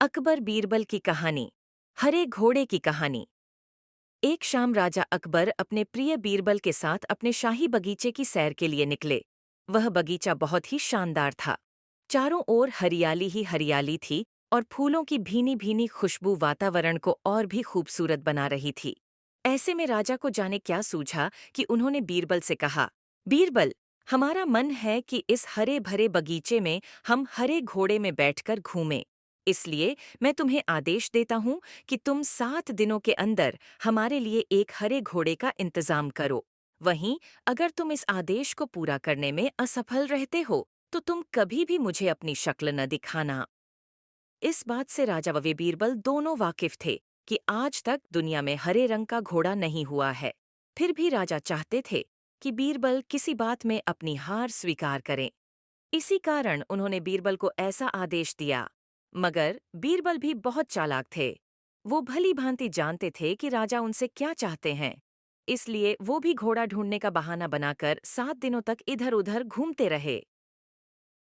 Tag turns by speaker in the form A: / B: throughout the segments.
A: अकबर बीरबल की कहानी। हरे घोड़े की कहानी। एक शाम राजा अकबर अपने प्रिय बीरबल के साथ अपने शाही बगीचे की सैर के लिए निकले। वह बगीचा बहुत ही शानदार था। चारों ओर हरियाली ही हरियाली थी और फूलों की भीनी भीनी खुशबू वातावरण को और भी खूबसूरत बना रही थी। ऐसे में राजा को जाने क्या सूझा कि उन्होंने बीरबल से कहा, बीरबल, हमारा मन है कि इस हरे भरे बगीचे में हम हरे घोड़े में बैठकर घूमें। इसलिए मैं तुम्हें आदेश देता हूँ कि तुम 7 दिनों के अंदर हमारे लिए एक हरे घोड़े का इंतजाम करो। वहीं अगर तुम इस आदेश को पूरा करने में असफल रहते हो तो तुम कभी भी मुझे अपनी शक्ल न दिखाना। इस बात से राजा व बीरबल दोनों वाकिफ थे कि आज तक दुनिया में हरे रंग का घोड़ा नहीं हुआ है। फिर भी राजा चाहते थे कि बीरबल किसी बात में अपनी हार स्वीकार करें। इसी कारण उन्होंने बीरबल को ऐसा आदेश दिया। मगर बीरबल भी बहुत चालाक थे। वो भली भांति जानते थे कि राजा उनसे क्या चाहते हैं। इसलिए वो भी घोड़ा ढूंढने का बहाना बनाकर 7 दिनों तक इधर उधर घूमते रहे।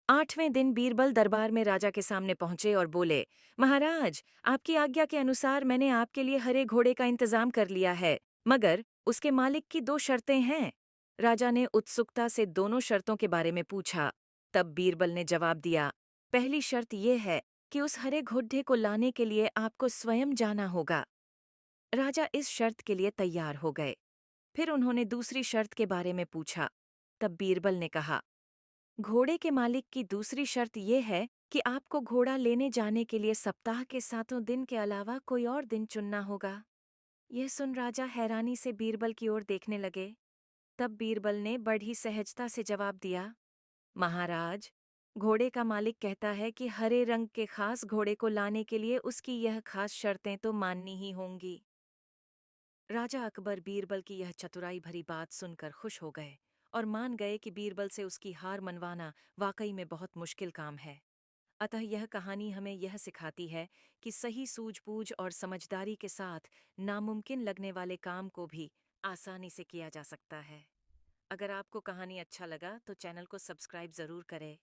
A: 8वें दिन बीरबल दरबार में राजा के सामने पहुंचे और बोले, महाराज, आपकी आज्ञा के अनुसार मैंने आपके लिए हरे घोड़े का इंतजाम कर लिया है, मगर उसके मालिक की 2 शर्तें हैं। राजा ने उत्सुकता से दोनों शर्तों के बारे में पूछा। तब बीरबल ने जवाब दिया, पहली शर्त यह है कि उस हरे घोड़े को लाने के लिए आपको स्वयं जाना होगा। राजा इस शर्त के लिए तैयार हो गए। फिर उन्होंने दूसरी शर्त के बारे में पूछा। तब बीरबल ने कहा, घोड़े के मालिक की दूसरी शर्त यह है कि आपको घोड़ा लेने जाने के लिए सप्ताह के 7 दिन के अलावा कोई और दिन चुनना होगा। यह सुन राजा हैरानी से बीरबल की ओर देखने लगे। तब बीरबल ने बड़ी सहजता से जवाब दिया, महाराज, घोड़े का मालिक कहता है कि हरे रंग के खास घोड़े को लाने के लिए उसकी यह खास शर्तें तो माननी ही होंगी। राजा अकबर बीरबल की यह चतुराई भरी बात सुनकर खुश हो गए और मान गए कि बीरबल से उसकी हार मनवाना वाकई में बहुत मुश्किल काम है। अतः यह कहानी हमें यह सिखाती है कि सही सूझबूझ और समझदारी के साथ नामुमकिन लगने वाले काम को भी आसानी से किया जा सकता है। अगर आपको कहानी अच्छा लगा तो चैनल को सब्सक्राइब जरूर करें।